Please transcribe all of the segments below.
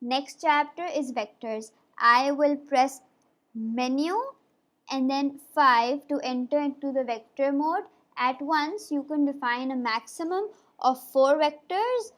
Next chapter is vectors. I will press menu and then 5 to enter into the vector mode. At once you can define a maximum of 4 vectors.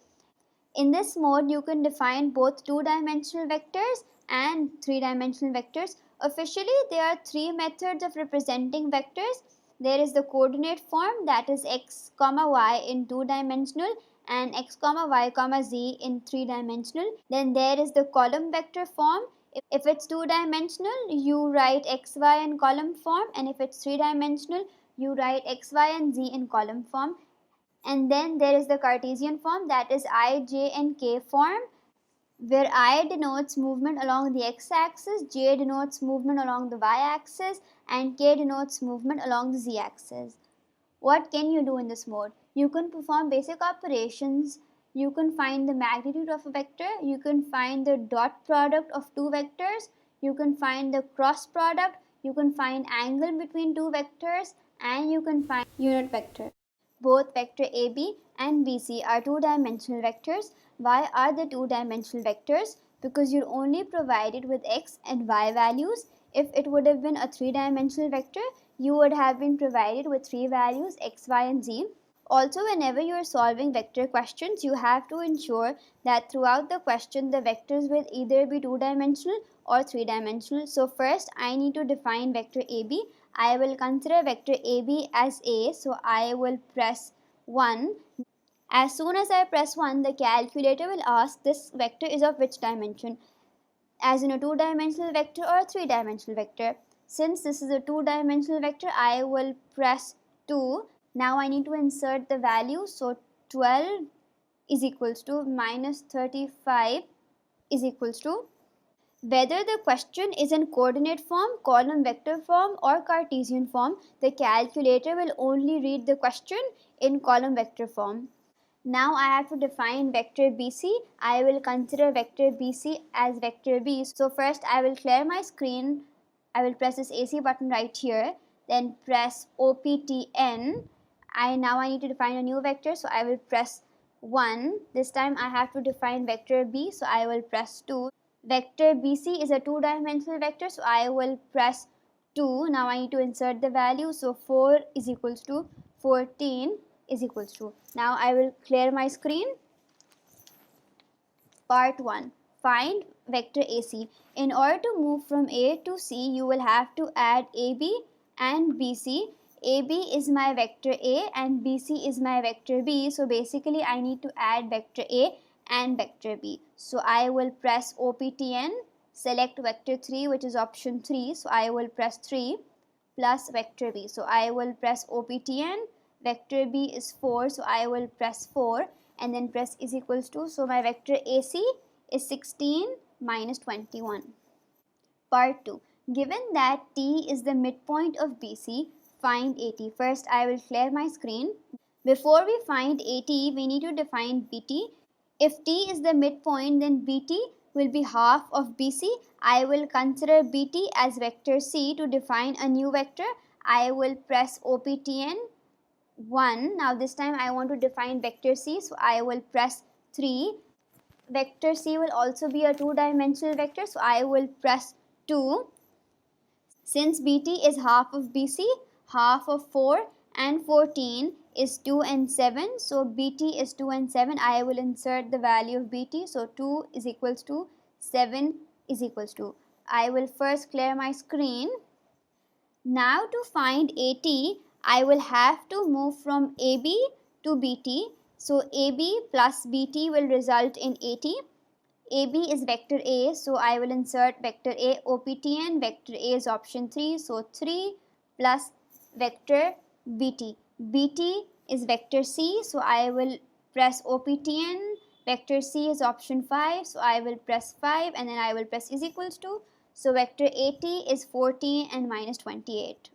In this mode you can define both 2-dimensional vectors and 3-dimensional vectors. Officially there are 3 methods of representing vectors. There is the coordinate form, that is x, y in 2-dimensional and x, y, z in 3-dimensional. Then there is the column vector form. If it's 2-dimensional, you write x, y in column form, and if it's 3-dimensional, you write x, y and z in column form. And then there is the Cartesian form, that is I, j and k form, where I denotes movement along the x-axis, j denotes movement along the y-axis, and k denotes movement along the z-axis. What can you do in this mode? You can perform basic operations, you can find the magnitude of a vector, you can find the dot product of 2 vectors, you can find the cross product, you can find angle between 2 vectors, and you can find unit vector. Both vector AB and BC are 2-dimensional vectors. Why are they 2-dimensional vectors? Because you're only provided with x and y values. If it would have been a 3-dimensional vector, you would have been provided with 3 values x, y and z. Also, whenever you are solving vector questions, you have to ensure that throughout the question the vectors will either be 2-dimensional or 3-dimensional. So first I need to define vector AB. I will consider vector AB as A, so I will press 1. As soon as I press 1, the calculator will ask this vector is of which dimension, as in a 2-dimensional vector or a 3-dimensional vector. Since this is a 2-dimensional vector, I will press 2. Now I need to insert the value, so 12 is equals to minus 35 is equals to. Whether the question is in coordinate form, column vector form or Cartesian form, the calculator will only read the question in column vector form. Now I have to define vector BC. I will consider vector BC as vector B. So first I will clear my screen. I will press this AC button right here. Then press OPTN. Now I need to define a new vector. So I will press 1. This time I have to define vector B. So I will press 2. Vector BC is a 2-dimensional vector, so I will press 2. Now I need to insert the value, so 4 is equals to 14 is equals to. Now I will clear my screen. Part 1. Find vector AC. In order to move from A to C, you will have to add AB and BC. AB is my vector A and BC is my vector B. So basically I need to add vector A and vector B. So I will press OPTN, select vector 3, which is option 3. So I will press 3 plus vector B. So I will press OPTN, vector B is 4. So I will press 4 and then press is equals to. So my vector AC is 16 minus 21. Part 2. Given that T is the midpoint of BC, find AT. First I will clear my screen. Before we find AT, we need to define BT. If T is the midpoint, then BT will be half of BC. I will consider BT as vector C. To define a new vector, I will press OPTN 1. Now this time I want to define vector C, so I will press 3. Vector C will also be a 2-dimensional vector, so I will press 2. Since BT is half of BC, half of 4 and 14 is 2 and 7. So BT is 2 and 7. I will insert the value of BT. So 2 is equals to 7 is equals to. I will first clear my screen. Now to find AT, I will have to move from AB to BT. So AB plus BT will result in AT. AB is vector A, so I will insert vector A, OPTN, vector A is option 3, so 3 plus vector BT. BT is vector C, so I will press OPTN, vector C is option 5, so I will press 5 and then I will press is equals to. So vector AT is 14 and minus 28.